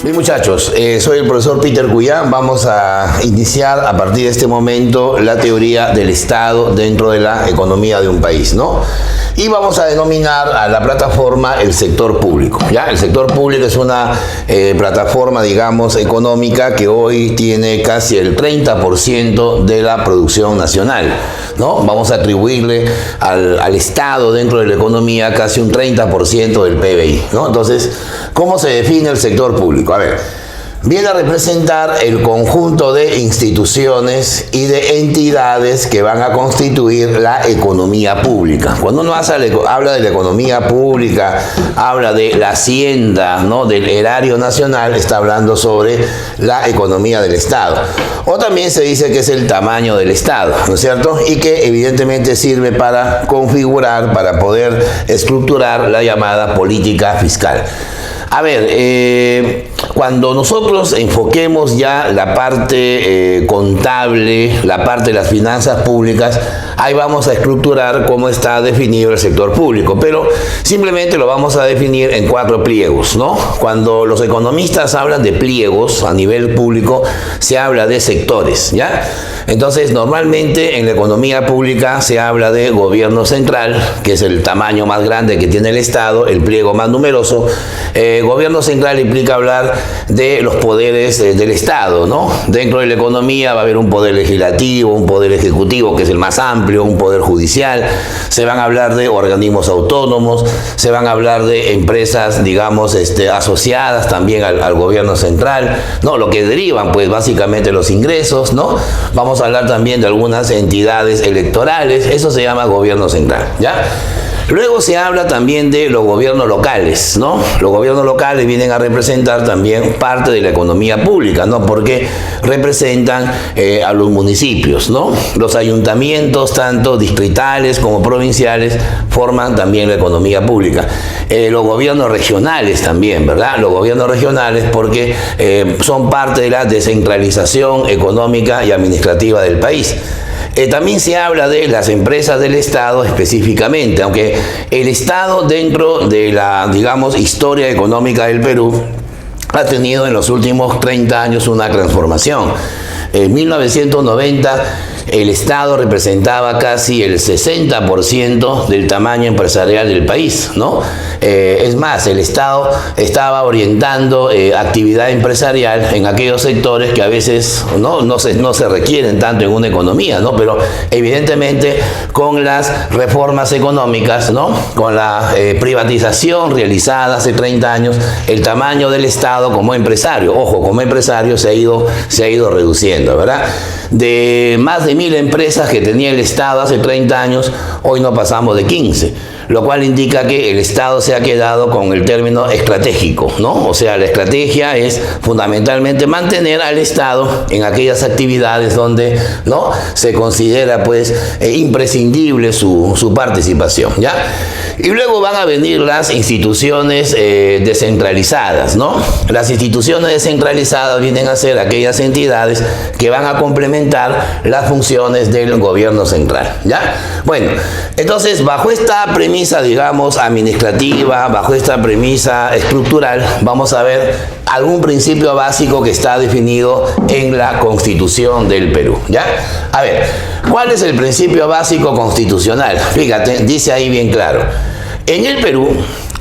Bien, muchachos, soy el profesor Peter Cuyán. Vamos a iniciar a partir de este momento la teoría del Estado dentro de la economía de un país, ¿no? Y vamos a denominar a la plataforma el sector público, ¿ya? El sector público es una plataforma, digamos, económica que hoy tiene casi el 30% de la producción nacional, ¿no? Vamos a atribuirle al Estado dentro de la economía casi un 30% del PBI, ¿no? Entonces, ¿cómo se define el sector público? A ver, viene a representar el conjunto de instituciones y de entidades que van a constituir la economía pública. Cuando uno habla de la economía pública, habla de la hacienda, ¿no?, del erario nacional, está hablando sobre la economía del Estado. O también se dice que es el tamaño del Estado, ¿no es cierto? Y que evidentemente sirve para configurar, para poder estructurar la llamada política fiscal. A ver, cuando nosotros enfoquemos ya la parte contable, la parte de las finanzas públicas, ahí vamos a estructurar cómo está definido el sector público, pero simplemente lo vamos a definir en 4 pliegos, ¿no? Cuando los economistas hablan de pliegos a nivel público, se habla de sectores, ¿ya? Entonces, normalmente en la economía pública se habla de gobierno central, que es el tamaño más grande que tiene el Estado, el pliego más numeroso. Gobierno central implica hablar de los poderes del Estado, ¿no? Dentro de la economía va a haber un poder legislativo, un poder ejecutivo, que es el más amplio, un poder judicial. Se van a hablar de organismos autónomos, se van a hablar de empresas, digamos, asociadas también al gobierno central, ¿no? Lo que derivan, pues, básicamente los ingresos, ¿no? Vamos a hablar también de algunas entidades electorales, eso se llama gobierno central, ¿ya? Luego se habla también de los gobiernos locales, ¿no? Los gobiernos locales vienen a representar también parte de la economía pública, ¿no? Porque representan a los municipios, ¿no? Los ayuntamientos, tanto distritales como provinciales, forman también la economía pública. Los gobiernos regionales también, ¿verdad? Los gobiernos regionales porque son parte de la descentralización económica y administrativa del país. También se habla de las empresas del Estado específicamente, aunque el Estado dentro de la, digamos, historia económica del Perú ha tenido en los últimos 30 años una transformación. En 1990 el Estado representaba casi el 60% del tamaño empresarial del país, ¿no? Es más, el Estado estaba orientando actividad empresarial en aquellos sectores que a veces no se requieren tanto en una economía, ¿no? Pero evidentemente con las reformas económicas, ¿no?, con la privatización realizada hace 30 años, el tamaño del Estado como empresario, ojo, como empresario se ha ido reduciendo, ¿verdad? De más de 1000 empresas que tenía el Estado hace 30 años, hoy no pasamos de 15, lo cual indica que el Estado se ha quedado con el término estratégico, ¿no? O sea, la estrategia es fundamentalmente mantener al Estado en aquellas actividades donde, ¿no?, se considera, pues, imprescindible su participación, ¿ya? Y luego van a venir las instituciones descentralizadas, ¿no? Las instituciones descentralizadas vienen a ser aquellas entidades que van a complementar las funciones del gobierno central, ¿ya? Bueno, entonces, bajo esta premisa, digamos, administrativa, bajo esta premisa estructural, vamos a ver algún principio básico que está definido en la Constitución del Perú, ¿ya? A ver, ¿cuál es el principio básico constitucional? Fíjate, dice ahí bien claro. En el Perú,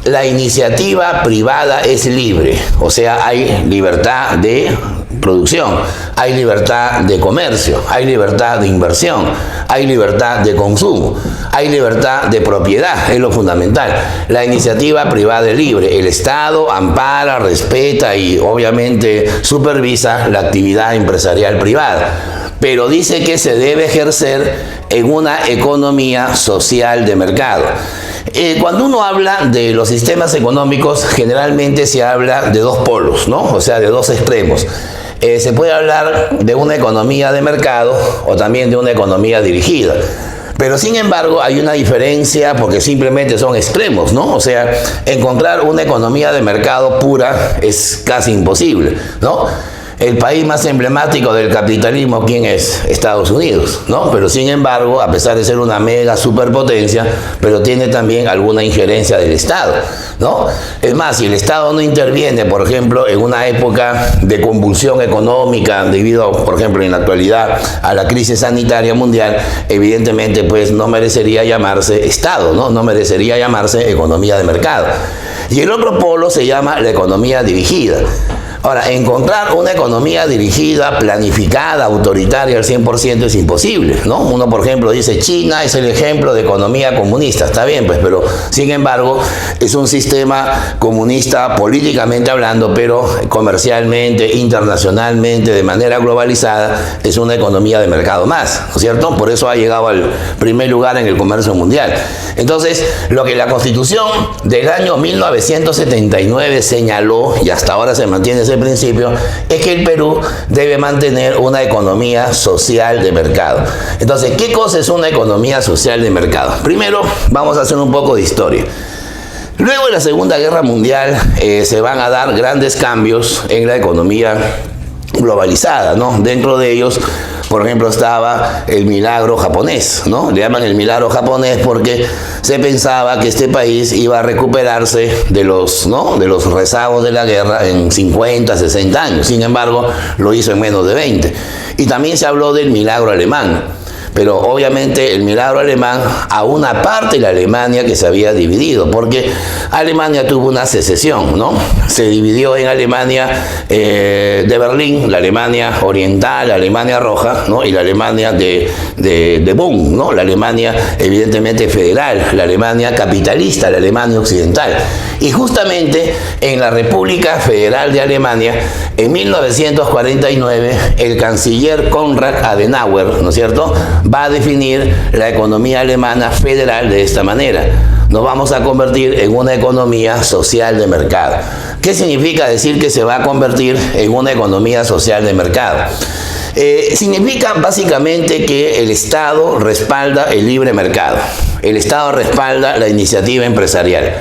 la iniciativa privada es libre, o sea, hay libertad de producción, hay libertad de comercio, hay libertad de inversión, hay libertad de consumo, hay libertad de propiedad, es lo fundamental. La iniciativa privada es libre, el Estado ampara, respeta y obviamente supervisa la actividad empresarial privada, pero dice que se debe ejercer en una economía social de mercado. Cuando uno habla de los sistemas económicos, generalmente se habla de dos polos, ¿no? O sea, de dos extremos. Se puede hablar de una economía de mercado o también de una economía dirigida. Pero sin embargo hay una diferencia porque simplemente son extremos, ¿no? O sea, encontrar una economía de mercado pura es casi imposible, ¿no? el país más emblemático del capitalismo, ¿quién es? Estados Unidos, ¿no? Pero sin embargo, a pesar de ser una mega superpotencia, pero tiene también alguna injerencia del Estado, ¿no? Es más, si el Estado no interviene, por ejemplo, en una época de convulsión económica debido, por ejemplo, en la actualidad a la crisis sanitaria mundial, evidentemente pues no merecería llamarse Estado, ¿no? No merecería llamarse economía de mercado. Y el otro polo se llama la economía dirigida. Ahora, encontrar una economía dirigida, planificada, autoritaria al 100% es imposible, ¿no? Uno, por ejemplo, dice China es el ejemplo de economía comunista. Está bien, pues, pero sin embargo es un sistema comunista políticamente hablando, pero comercialmente, internacionalmente, de manera globalizada, es una economía de mercado más, ¿no es cierto? Por eso ha llegado al primer lugar en el comercio mundial. Entonces, lo que la Constitución del año 1979 señaló, y hasta ahora se mantiene ese principio, es que el Perú debe mantener una economía social de mercado. Entonces, ¿qué cosa es una economía social de mercado? Primero, vamos a hacer un poco de historia. Luego de la Segunda Guerra Mundial se van a dar grandes cambios en la economía globalizada, ¿no? Dentro de ellos, por ejemplo, estaba el milagro japonés, ¿no? Le llaman el milagro japonés porque se pensaba que este país iba a recuperarse de los, ¿no?, de los rezagos de la guerra en 50, 60 años. Sin embargo, lo hizo en menos de 20. Y también se habló del milagro alemán. Pero obviamente el milagro alemán a una parte de la Alemania que se había dividido, porque Alemania tuvo una secesión, ¿no? Se dividió en Alemania de Berlín, la Alemania oriental, la Alemania roja, ¿no? Y la Alemania de Bonn, ¿no? La Alemania evidentemente federal, la Alemania capitalista, la Alemania occidental. Y justamente en la República Federal de Alemania, en 1949, el canciller Konrad Adenauer, ¿no es cierto?, va a definir la economía alemana federal de esta manera. Nos vamos a convertir en una economía social de mercado. ¿Qué significa decir que se va a convertir en una economía social de mercado? Significa básicamente que el Estado respalda el libre mercado. El Estado respalda la iniciativa empresarial.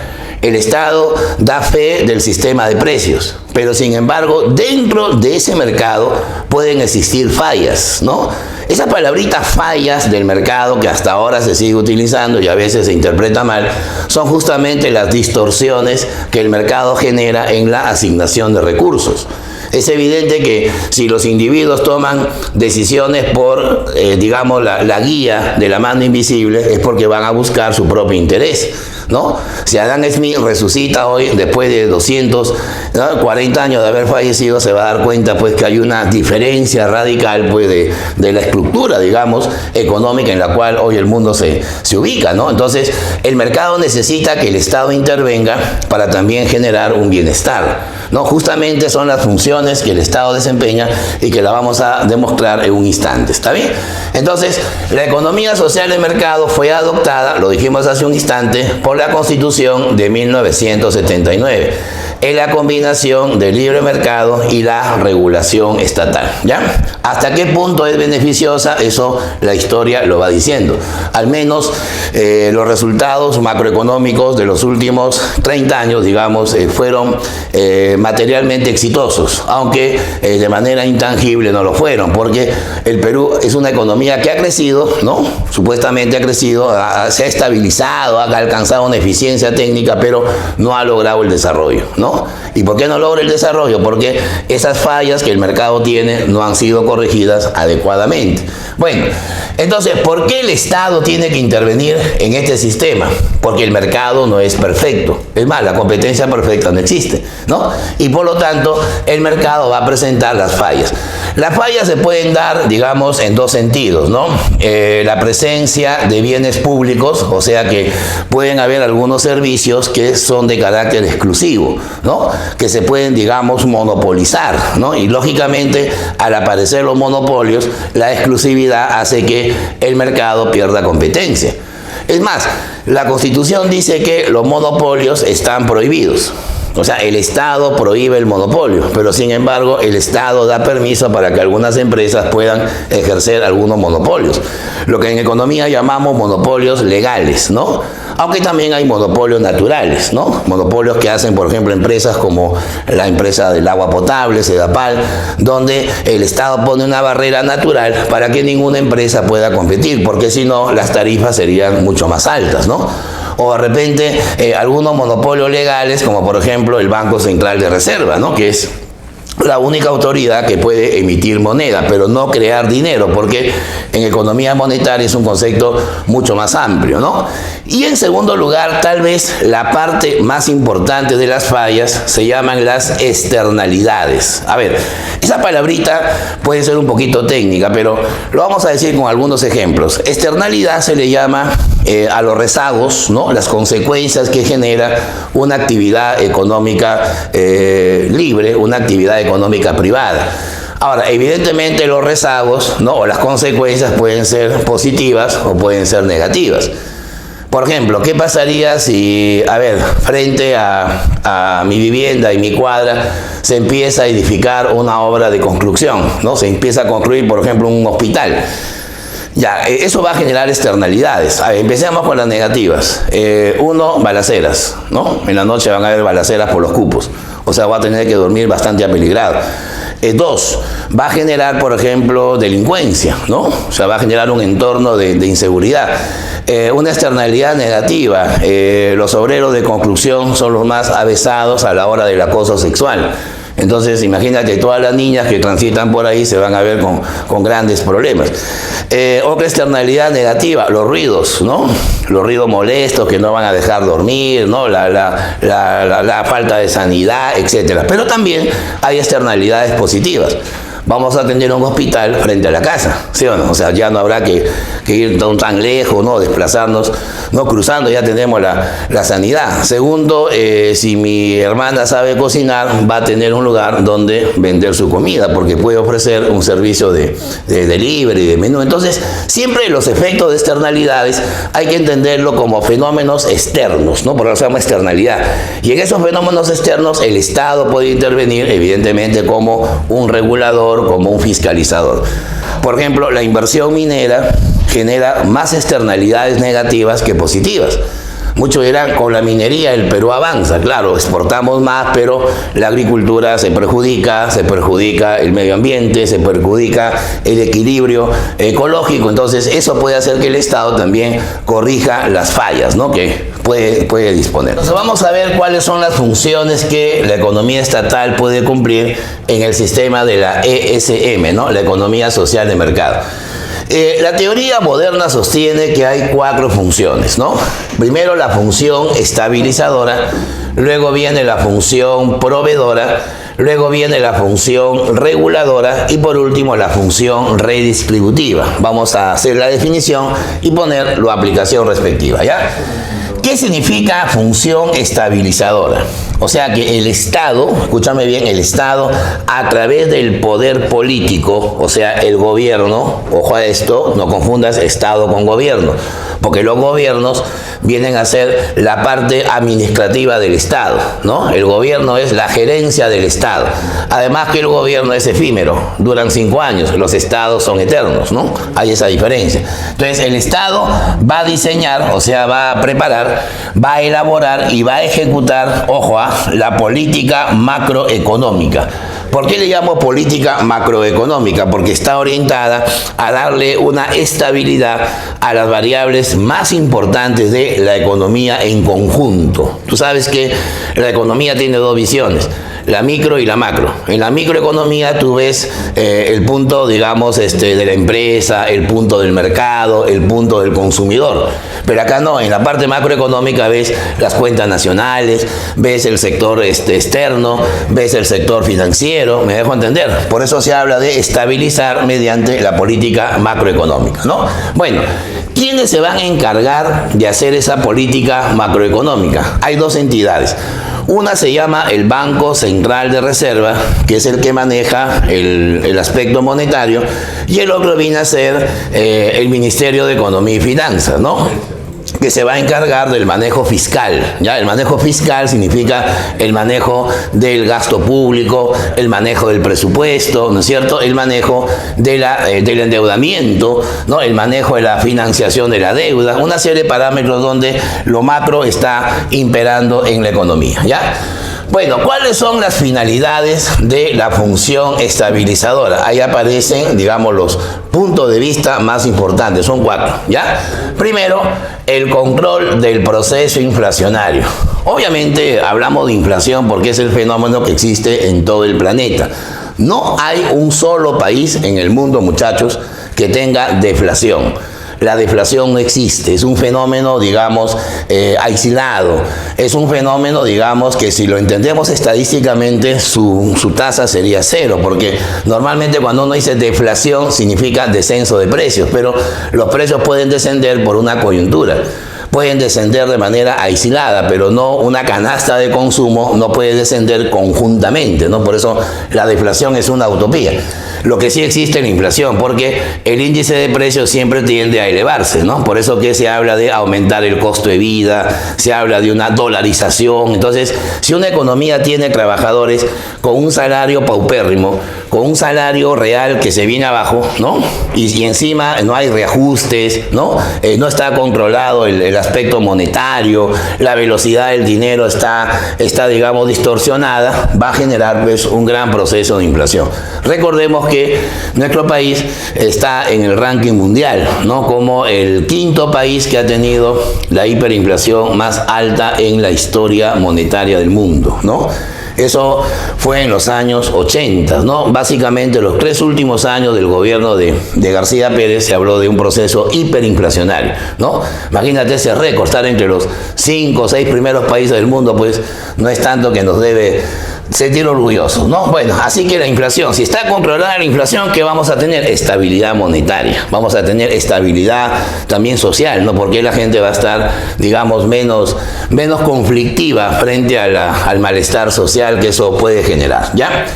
El Estado da fe del sistema de precios, pero sin embargo, dentro de ese mercado pueden existir fallas, ¿no? Esa palabrita fallas del mercado que hasta ahora se sigue utilizando y a veces se interpreta mal, son justamente las distorsiones que el mercado genera en la asignación de recursos. Es evidente que si los individuos toman decisiones por, digamos, la guía de la mano invisible, es porque van a buscar su propio interés, ¿no? Si Adam Smith resucita hoy, después de 240 años de haber fallecido, se va a dar cuenta pues que hay una diferencia radical pues de la estructura, digamos, económica en la cual hoy el mundo se ubica, ¿no? Entonces, el mercado necesita que el Estado intervenga para también generar un bienestar, ¿no? Justamente son las funciones que el Estado desempeña y que la vamos a demostrar en un instante, ¿está bien? Entonces, la economía social de mercado fue adoptada, lo dijimos hace un instante, por la Constitución de 1979, en la combinación del libre mercado y la regulación estatal, ¿ya? ¿Hasta qué punto es beneficiosa? Eso la historia lo va diciendo. Al menos los resultados macroeconómicos de los últimos 30 años, digamos, fueron materialmente exitosos, aunque de manera intangible no lo fueron, porque el Perú es una economía que ha crecido, ¿no? Supuestamente ha crecido, se ha estabilizado, ha alcanzado una eficiencia técnica, pero no ha logrado el desarrollo, ¿no? ¿Y por qué no logra el desarrollo? Porque esas fallas que el mercado tiene no han sido corregidas adecuadamente. Bueno, entonces, ¿por qué el Estado tiene que intervenir en este sistema? Porque el mercado no es perfecto. Es más, la competencia perfecta no existe, ¿no? Y por lo tanto, el mercado va a presentar las fallas. Las fallas se pueden dar, digamos, en dos sentidos, ¿no? La presencia de bienes públicos, o sea que pueden haber algunos servicios que son de carácter exclusivo, ¿no? Que se pueden, digamos, monopolizar, ¿no? Y lógicamente, al aparecer los monopolios, la exclusividad hace que el mercado pierda competencia. Es más, la Constitución dice que los monopolios están prohibidos. O sea, el Estado prohíbe el monopolio, pero sin embargo el Estado da permiso para que algunas empresas puedan ejercer algunos monopolios. Lo que en economía llamamos monopolios legales, ¿no? Aunque también hay monopolios naturales, ¿no? Monopolios que hacen, por ejemplo, empresas como la empresa del agua potable, Sedapal, donde el Estado pone una barrera natural para que ninguna empresa pueda competir, porque si no, las tarifas serían mucho más altas, ¿no? O de repente algunos monopolios legales, como por ejemplo el Banco Central de Reserva, ¿no? Que es la única autoridad que puede emitir moneda, pero no crear dinero, porque en economía monetaria es un concepto mucho más amplio, ¿no? Y en segundo lugar, tal vez la parte más importante de las fallas se llaman las externalidades. A ver, esa palabrita puede ser un poquito técnica, pero lo vamos a decir con algunos ejemplos. Externalidad se le llama a los rezagos, ¿no? Las consecuencias que genera una actividad económica libre, una actividad económica privada. Ahora, evidentemente los rezagos, ¿no? O las consecuencias pueden ser positivas o pueden ser negativas. Por ejemplo, ¿qué pasaría si, a ver, frente a mi vivienda y mi cuadra se empieza a edificar una obra de construcción, ¿no? Se empieza a construir, por ejemplo, un hospital. Ya, eso va a generar externalidades. A ver, empecemos con las negativas. Uno, balaceras, ¿no? En la noche van a haber balaceras por los cupos. O sea, va a tener que dormir bastante apeligrado. Dos, va a generar, por ejemplo, delincuencia, ¿no? O sea, va a generar un entorno de inseguridad. Una externalidad negativa. Los obreros de construcción son los más avesados a la hora del acoso sexual. Entonces, imagínate, todas las niñas que transitan por ahí se van a ver con grandes problemas. Otra externalidad negativa, los ruidos, ¿no? Los ruidos molestos que no van a dejar dormir, ¿no? La falta de sanidad, etcétera. Pero también hay externalidades positivas. Vamos a tener un hospital frente a la casa, ¿sí o no? O sea, ya no habrá que ir tan lejos, ¿no? Desplazarnos, no cruzando, ya tenemos la sanidad. Segundo, si mi hermana sabe cocinar, va a tener un lugar donde vender su comida, porque puede ofrecer un servicio de delivery, de menú. Entonces, siempre los efectos de externalidades hay que entenderlo como fenómenos externos, ¿no? Por eso se llama externalidad. Y en esos fenómenos externos, el Estado puede intervenir, evidentemente, como un regulador, como un fiscalizador. Por ejemplo, la inversión minera genera más externalidades negativas que positivas. Muchos dirán, con la minería el Perú avanza, claro, exportamos más, pero la agricultura se perjudica el medio ambiente, se perjudica el equilibrio ecológico. Entonces, eso puede hacer que el Estado también corrija las fallas, ¿no? Que puede disponer. Entonces, vamos a ver cuáles son las funciones que la economía estatal puede cumplir en el sistema de la ESM, ¿no? La economía social de mercado. La teoría moderna sostiene que hay 4 funciones, ¿no? Primero la función estabilizadora, luego viene la función proveedora, luego viene la función reguladora y por último la función redistributiva. Vamos a hacer la definición y poner la aplicación respectiva, ¿ya? ¿Qué significa función estabilizadora? O sea que el Estado, escúchame bien, el Estado a través del poder político, o sea, el gobierno, ojo a esto, no confundas Estado con gobierno, porque los gobiernos vienen a ser la parte administrativa del Estado, ¿no? El gobierno es la gerencia del Estado. Además que el gobierno es efímero, duran 5 años, los estados son eternos, ¿no? Hay esa diferencia. Entonces, el Estado va a diseñar, o sea, va a preparar, va a elaborar y va a ejecutar, ojo, la política macroeconómica. ¿Por qué le llamo política macroeconómica? Porque está orientada a darle una estabilidad a las variables más importantes de la economía en conjunto. Tú sabes que la economía tiene 2 visiones, la micro y la macro. En la microeconomía tú ves el punto, digamos, de la empresa, el punto del mercado, el punto del consumidor. Pero acá no, en la parte macroeconómica ves las cuentas nacionales, ves el sector externo, ves el sector financiero, me dejo entender. Por eso se habla de estabilizar mediante la política macroeconómica, ¿no? Bueno, ¿quiénes se van a encargar de hacer esa política macroeconómica? Hay 2 entidades. Una se llama el Banco Central de Reserva, que es el que maneja el aspecto monetario, y el otro viene a ser el Ministerio de Economía y Finanzas, ¿no? que se va a encargar del manejo fiscal. ¿Ya? El manejo fiscal significa el manejo del gasto público, el manejo del presupuesto, ¿no es cierto? El manejo de del endeudamiento, ¿no? El manejo de la financiación de la deuda, una serie de parámetros donde lo macro está imperando en la economía. ¿Ya? Bueno, ¿cuáles son las finalidades de la función estabilizadora? Ahí aparecen, digamos, los puntos de vista más importantes, son 4, ¿ya? Primero, el control del proceso inflacionario. Obviamente hablamos de inflación porque es el fenómeno que existe en todo el planeta. No hay un solo país en el mundo, muchachos, que tenga deflación. La deflación no existe, es un fenómeno, digamos, aislado. Es un fenómeno, digamos, que si lo entendemos estadísticamente, su tasa sería 0, porque normalmente cuando uno dice deflación significa descenso de precios, pero los precios pueden descender por una coyuntura. Pueden descender de manera aislada, pero no una canasta de consumo no puede descender conjuntamente, ¿no? Por eso la deflación es una utopía. Lo que sí existe es la inflación, porque el índice de precios siempre tiende a elevarse, ¿no? Por eso que se habla de aumentar el costo de vida, se habla de una dolarización. Entonces, si una economía tiene trabajadores con un salario paupérrimo, con un salario real que se viene abajo, ¿no? Y encima no hay reajustes, ¿no? No está controlado el aspecto monetario, la velocidad del dinero está digamos, distorsionada, va a generar pues un gran proceso de inflación. Recordemos que nuestro país está en el ranking mundial, ¿no? Como el 5º país que ha tenido la hiperinflación más alta en la historia monetaria del mundo, ¿no? Eso fue en los años 80, ¿no? Básicamente los 3 últimos años del gobierno de García Pérez se habló de un proceso hiperinflacionario, ¿no? Imagínate ese récord, estar entre los 5 o 6 primeros países del mundo, pues no es tanto que nos debe sentir orgullosos, ¿no? Bueno, así que la inflación, si está controlada la inflación, ¿qué vamos a tener? Estabilidad monetaria, vamos a tener estabilidad también social, ¿no? Porque la gente va a estar, digamos, menos conflictiva frente al malestar social que eso puede generar, ¿ya?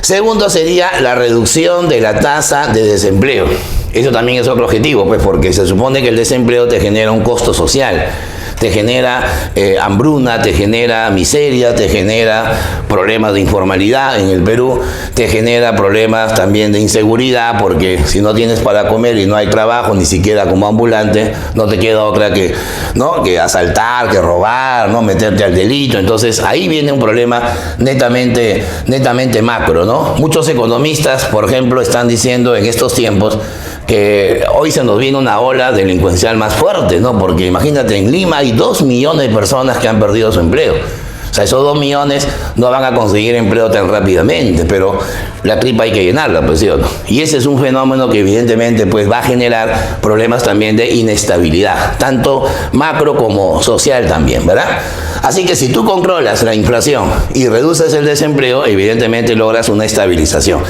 Segundo sería la reducción de la tasa de desempleo. Eso también es otro objetivo, pues, porque se supone que el desempleo te genera un costo social. Te genera hambruna, te genera miseria, te genera problemas de informalidad en el Perú, te genera problemas también de inseguridad, porque si no tienes para comer y no hay trabajo, ni siquiera como ambulante, no te queda otra que, ¿no? que asaltar, que robar, ¿no? meterte al delito. Entonces ahí viene un problema netamente macro, ¿no? Muchos economistas, por ejemplo, están diciendo en estos tiempos que hoy se nos viene una ola delincuencial más fuerte, ¿no? Porque imagínate, en Lima hay 2 millones de personas que han perdido su empleo. O sea, esos 2 millones no van a conseguir empleo tan rápidamente, pero la tripa hay que llenarla, pues, ¿sí o no? Y ese es un fenómeno que evidentemente pues, va a generar problemas también de inestabilidad, tanto macro como social también, ¿verdad? Así que si tú controlas la inflación y reduces el desempleo, evidentemente logras una estabilización.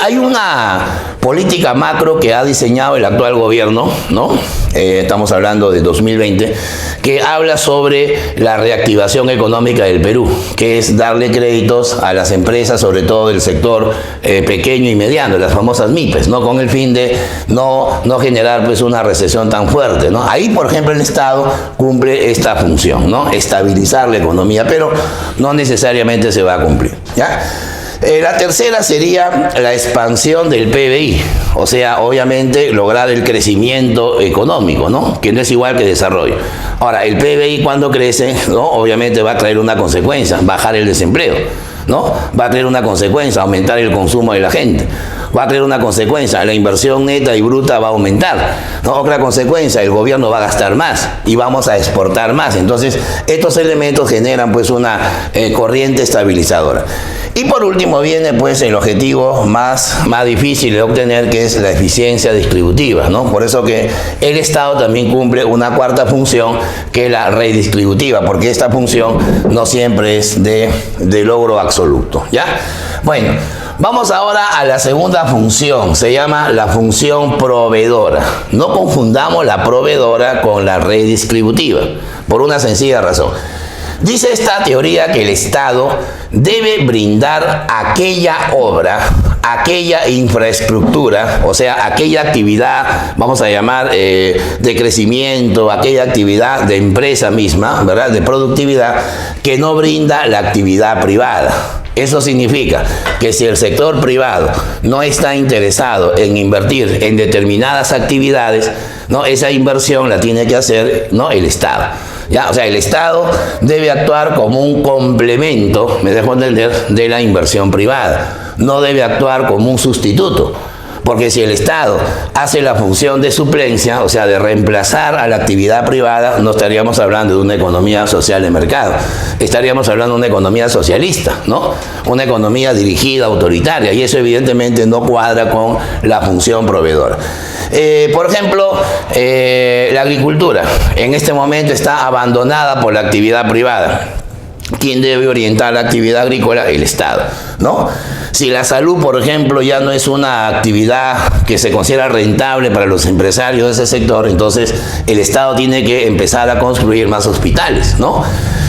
Hay una política macro que ha diseñado el actual gobierno, ¿no? Estamos hablando de 2020, que habla sobre la reactivación económica del Perú, que es darle créditos a las empresas, sobre todo del sector pequeño y mediano, las famosas MIPES, ¿no? Con el fin de no generar pues una recesión tan fuerte, ¿no? Ahí, por ejemplo, el Estado cumple esta función, ¿no? Estabilizar la economía, pero no necesariamente se va a cumplir, ¿ya? La tercera sería la expansión del PBI, o sea, obviamente lograr el crecimiento económico, ¿no? Que no es igual que desarrollo. Ahora, el PBI cuando crece, ¿no? Obviamente va a traer una consecuencia, bajar el desempleo, ¿no? Va a traer una consecuencia, aumentar el consumo de la gente. Va a traer una consecuencia, la inversión neta y bruta va a aumentar, ¿no? Otra consecuencia, el gobierno va a gastar más y vamos a exportar más. Entonces, estos elementos generan pues una corriente estabilizadora. Y por último viene pues el objetivo más difícil de obtener, que es la eficiencia distributiva, ¿no? Por eso que el Estado también cumple una cuarta función, que es la redistributiva, porque esta función no siempre es de logro absoluto, ¿ya? Bueno, vamos ahora a la segunda función, se llama la función proveedora. No confundamos la proveedora con la redistributiva, por una sencilla razón. Dice esta teoría que el Estado debe brindar aquella obra, aquella infraestructura, o sea, aquella actividad, vamos a llamar, de crecimiento, aquella actividad de empresa misma, ¿verdad?, de productividad, que no brinda la actividad privada. Eso significa que si el sector privado no está interesado en invertir en determinadas actividades, ¿no?, esa inversión la tiene que hacer, ¿no?, el Estado. ¿Ya? O sea, el Estado debe actuar como un complemento, me dejo entender, de la inversión privada. No debe actuar como un sustituto. Porque si el Estado hace la función de suplencia, o sea, de reemplazar a la actividad privada, no estaríamos hablando de una economía social de mercado. Estaríamos hablando de una economía socialista, ¿no? Una economía dirigida, autoritaria, y eso evidentemente no cuadra con la función proveedora. Por ejemplo, la agricultura en este momento está abandonada por la actividad privada. ¿Quién debe orientar la actividad agrícola? El Estado, ¿no? Si la salud, por ejemplo, ya no es una actividad que se considera rentable para los empresarios de ese sector, entonces el Estado tiene que empezar a construir más hospitales, ¿no?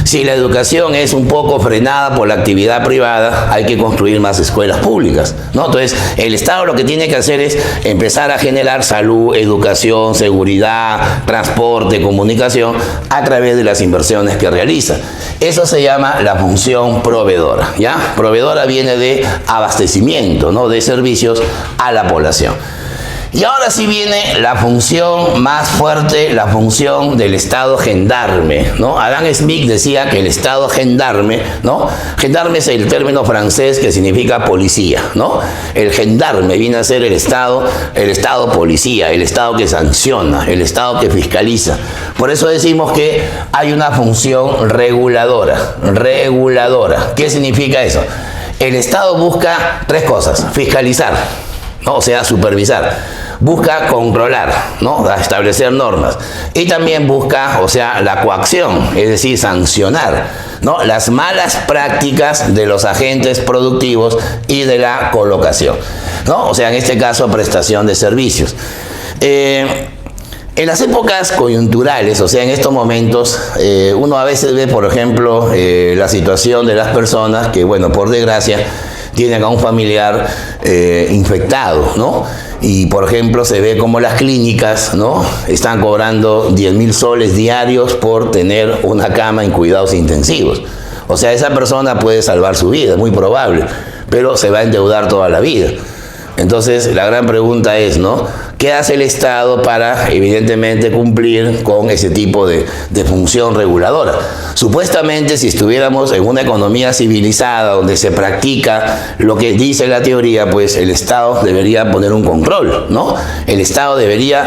Si la educación es un poco frenada por la actividad privada, hay que construir más escuelas públicas, ¿no? Entonces, el Estado lo que tiene que hacer es empezar a generar salud, educación, seguridad, transporte, comunicación, a través de las inversiones que realiza. Eso se llama la función proveedora, ¿ya? Proveedora viene de abastecimiento, ¿no?, de servicios a la población. Y ahora sí viene la función más fuerte, la función del Estado gendarme, ¿no? Adam Smith decía que el Estado gendarme, ¿no? Gendarme es el término francés que significa policía, ¿no? El gendarme viene a ser el Estado policía, el Estado que sanciona, el Estado que fiscaliza. Por eso decimos que hay una función reguladora. ¿Qué significa eso? El Estado busca tres cosas: fiscalizar, ¿no?, o sea, supervisar. Busca controlar, ¿no?, establecer normas. Y también busca, o sea, la coacción, es decir, sancionar, ¿no?, las malas prácticas de los agentes productivos y de la colocación, ¿no? O sea, en este caso, prestación de servicios. En las épocas coyunturales, o sea, en estos momentos, uno a veces ve, por ejemplo, la situación de las personas que, bueno, por desgracia, tienen a un familiar infectado, ¿no? Y, por ejemplo, se ve como las clínicas, ¿no?, están cobrando 10.000 soles diarios por tener una cama en cuidados intensivos. O sea, esa persona puede salvar su vida, es muy probable, pero se va a endeudar toda la vida. Entonces, la gran pregunta es, ¿no?, ¿qué hace el Estado para, evidentemente, cumplir con ese tipo de función reguladora? Supuestamente, si estuviéramos en una economía civilizada donde se practica lo que dice la teoría, pues el Estado debería poner un control, ¿no? El Estado debería,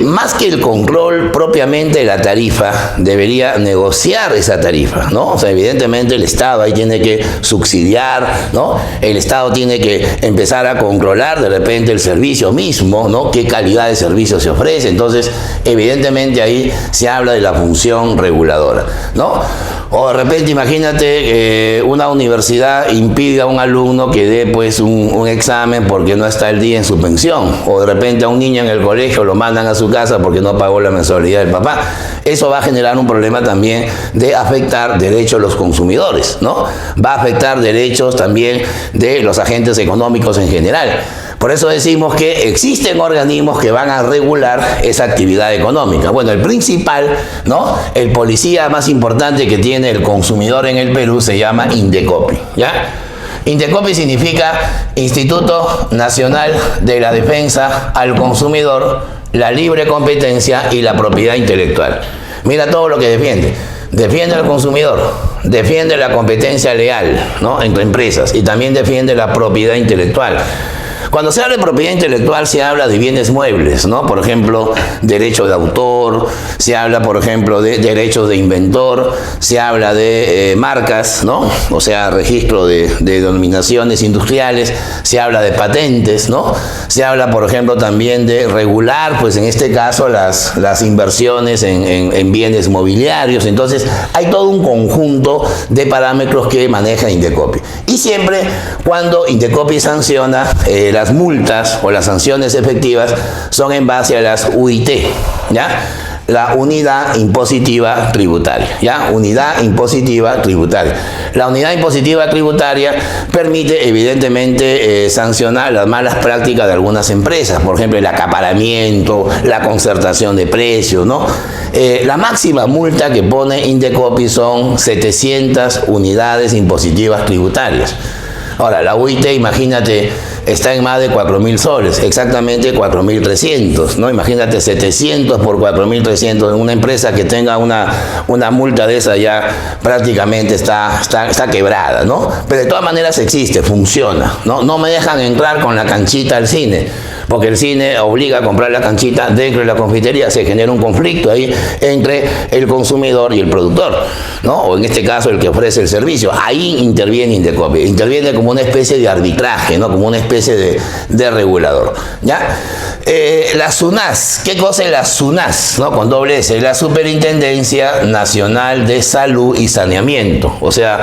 más que el control propiamente de la tarifa, debería negociar esa tarifa, ¿no? O sea, evidentemente el Estado ahí tiene que subsidiar, ¿no? El Estado tiene que empezar a controlar de repente el servicio mismo, ¿no?, qué calidad de servicio se ofrece. Entonces, evidentemente ahí se habla de la función reguladora, ¿no? O de repente, imagínate, una universidad impide a un alumno que dé, pues, un examen porque no está al día en su pensión. O de repente a un niño en el colegio lo mandan a su casa porque no pagó la mensualidad del papá. Eso va a generar un problema también de afectar derechos de los consumidores, ¿no? Va a afectar derechos también de los agentes económicos en general. Por eso decimos que existen organismos que van a regular esa actividad económica. Bueno, el principal, ¿no?, el policía más importante que tiene el consumidor en el Perú se llama Indecopi, ¿ya? Indecopi significa Instituto Nacional de la Defensa al Consumidor, la Libre Competencia y la Propiedad Intelectual. Mira todo lo que defiende. Defiende al consumidor, defiende la competencia leal, ¿no?, entre empresas, y también defiende la propiedad intelectual. Cuando se habla de propiedad intelectual se habla de bienes muebles, ¿no? Por ejemplo, derecho de autor, se habla, por ejemplo, de derechos de inventor, se habla de marcas, ¿no? O sea, registro de denominaciones industriales, se habla de patentes, ¿no? Se habla, por ejemplo, también de regular, pues en este caso, las inversiones en bienes mobiliarios. Entonces, hay todo un conjunto de parámetros que maneja Indecopi. Y siempre, cuando Indecopi sanciona, las multas o las sanciones efectivas son en base a las UIT, ¿ya? la unidad impositiva tributaria, ¿ya? Unidad impositiva tributaria. La unidad impositiva tributaria permite, evidentemente, sancionar las malas prácticas de algunas empresas, por ejemplo, el acaparamiento, la concertación de precios, ¿no? La máxima multa que pone Indecopi son 700 unidades impositivas tributarias. Ahora, la UIT, imagínate, está en más de 4.000 soles, exactamente 4.300, ¿no? Imagínate 700 por 4.300, una empresa que tenga una multa de esa ya prácticamente está quebrada, ¿no? Pero de todas maneras existe, funciona, ¿no? No me dejan entrar con la canchita al cine, porque el cine obliga a comprar la canchita dentro de la confitería, se genera un conflicto ahí entre el consumidor y el productor, ¿no? O en este caso el que ofrece el servicio. Ahí interviene Indecopi, interviene como una especie de arbitraje, ¿no? Como una especie de regulador, ¿ya? La SUNAS, ¿qué cosa es la SUNAS? ¿No? Con doble S, la Superintendencia Nacional de Salud y Saneamiento. O sea,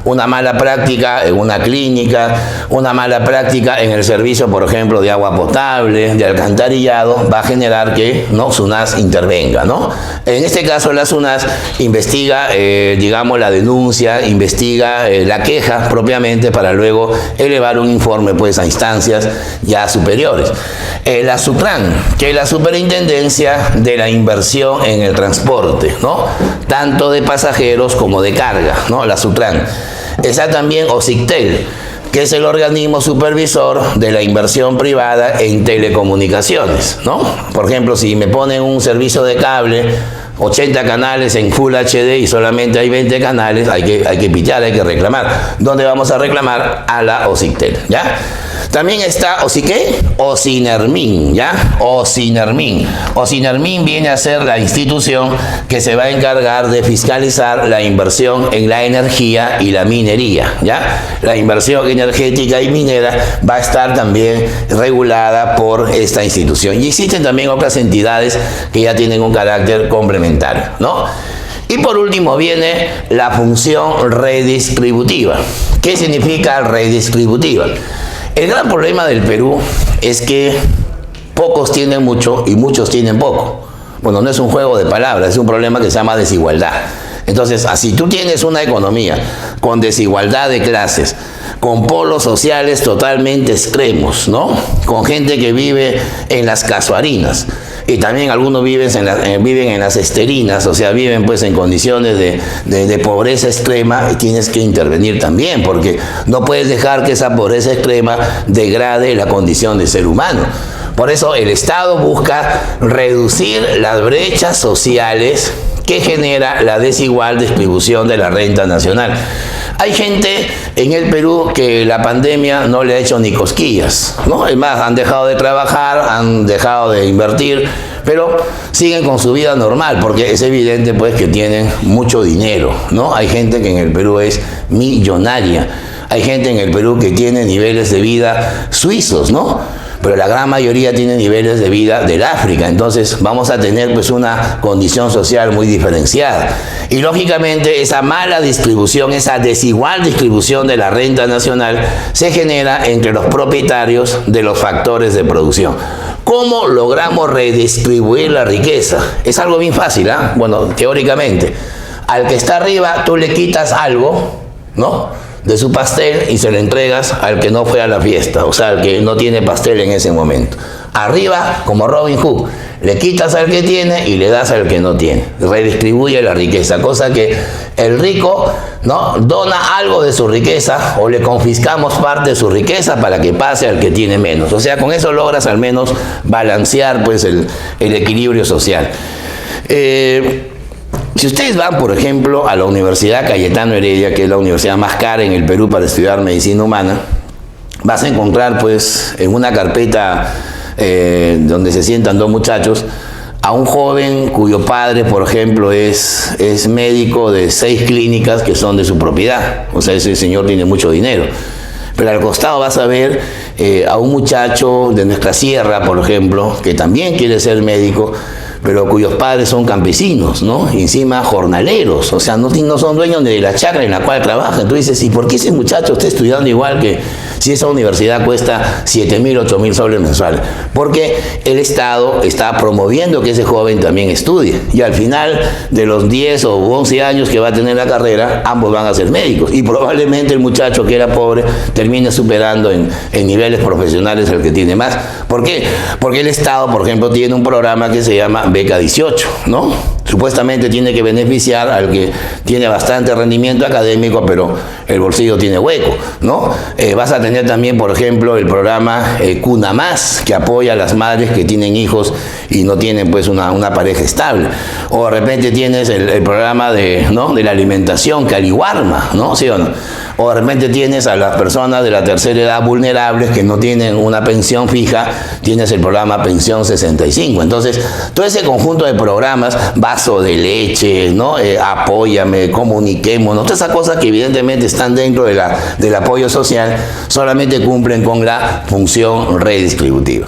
una mala práctica en una clínica, una mala práctica en el servicio, por ejemplo, de agua potable, de alcantarillado, va a generar que, ¿no?, SUNAS intervenga, ¿no? En este caso, la SUNAS investiga, digamos, la denuncia, investiga la queja propiamente para luego elevar un informe, pues, a instancias ya superiores. La SUTRAN, que es la Superintendencia de la Inversión en el Transporte, ¿no? Tanto de pasajeros como de carga, ¿no? La SUTRAN. Está también OSICTEL, que es el organismo supervisor de la inversión privada en telecomunicaciones, ¿no? Por ejemplo, si me ponen un servicio de cable, 80 canales en Full HD y solamente hay 20 canales, hay que pichar, hay que reclamar. ¿Dónde vamos a reclamar? A la OSICTEL, ¿ya? También está OSINERMIN, ¿ya? OSINERMIN. OSINERMIN viene a ser la institución que se va a encargar de fiscalizar la inversión en la energía y la minería, ¿ya? La inversión energética y minera va a estar también regulada por esta institución. Y existen también otras entidades que ya tienen un carácter complementario, ¿no? Y por último viene la función redistributiva. ¿Qué significa redistributiva? El gran problema del Perú es que pocos tienen mucho y muchos tienen poco. Bueno, no es un juego de palabras, es un problema que se llama desigualdad. Entonces, así tú tienes una economía con desigualdad de clases, con polos sociales totalmente extremos, ¿no? Con gente que vive en las casuarinas. Y también algunos viven en las esterinas, o sea, viven pues en condiciones de pobreza extrema, y tienes que intervenir también, porque no puedes dejar que esa pobreza extrema degrade la condición de ser humano. Por eso el Estado busca reducir las brechas sociales que genera la desigual distribución de la renta nacional. Hay gente en el Perú que la pandemia no le ha hecho ni cosquillas, ¿no? Es más, han dejado de trabajar, han dejado de invertir, pero siguen con su vida normal, porque es evidente pues que tienen mucho dinero, ¿no? Hay gente que en el Perú es millonaria, hay gente en el Perú que tiene niveles de vida suizos, ¿no? Pero la gran mayoría tiene niveles de vida del África, entonces vamos a tener pues una condición social muy diferenciada. Y lógicamente esa mala distribución, esa desigual distribución de la renta nacional se genera entre los propietarios de los factores de producción. ¿Cómo logramos redistribuir la riqueza? Es algo bien fácil, ¿ah? Bueno, teóricamente. Al que está arriba tú le quitas algo, ¿no?, de su pastel y se lo entregas al que no fue a la fiesta, o sea, al que no tiene pastel en ese momento. Arriba, como Robin Hood, le quitas al que tiene y le das al que no tiene. Redistribuye la riqueza, cosa que el rico, ¿no?, dona algo de su riqueza o le confiscamos parte de su riqueza para que pase al que tiene menos. O sea, con eso logras al menos balancear pues el equilibrio social. Si ustedes van, por ejemplo, a la Universidad Cayetano Heredia, que es la universidad más cara en el Perú para estudiar medicina humana, vas a encontrar, pues, en una carpeta donde se sientan dos muchachos, a un joven cuyo padre, por ejemplo, es médico de 6 clínicas que son de su propiedad. O sea, ese señor tiene mucho dinero. Pero al costado vas a ver a un muchacho de nuestra sierra, por ejemplo, que también quiere ser médico, pero cuyos padres son campesinos, ¿no? Y encima jornaleros, o sea, no son dueños de la chacra en la cual trabajan. Tú dices, ¿y por qué ese muchacho está estudiando igual que si esa universidad cuesta 7.000, 8.000 soles mensuales? Porque el Estado está promoviendo que ese joven también estudie. Y al final de los 10 o 11 años que va a tener la carrera, ambos van a ser médicos. Y probablemente el muchacho que era pobre termine superando en niveles profesionales al que tiene más. ¿Por qué? Porque el Estado, por ejemplo, tiene un programa que se llama Beca 18, ¿no? Supuestamente tiene que beneficiar al que tiene bastante rendimiento académico, pero el bolsillo tiene hueco, ¿no? Vas a tener también, por ejemplo, el programa Cuna Más, que apoya a las madres que tienen hijos y no tienen pues una pareja estable. O de repente tienes el programa de la alimentación, Caliwarma, ¿no? ¿Sí o no? O de repente tienes a las personas de la tercera edad vulnerables que no tienen una pensión fija, tienes el programa Pensión 65. Entonces, todo ese conjunto de programas, vaso de leche, ¿no? Apóyame, comuniquémonos, todas esas cosas que evidentemente están dentro del apoyo social, solamente cumplen con la función redistributiva.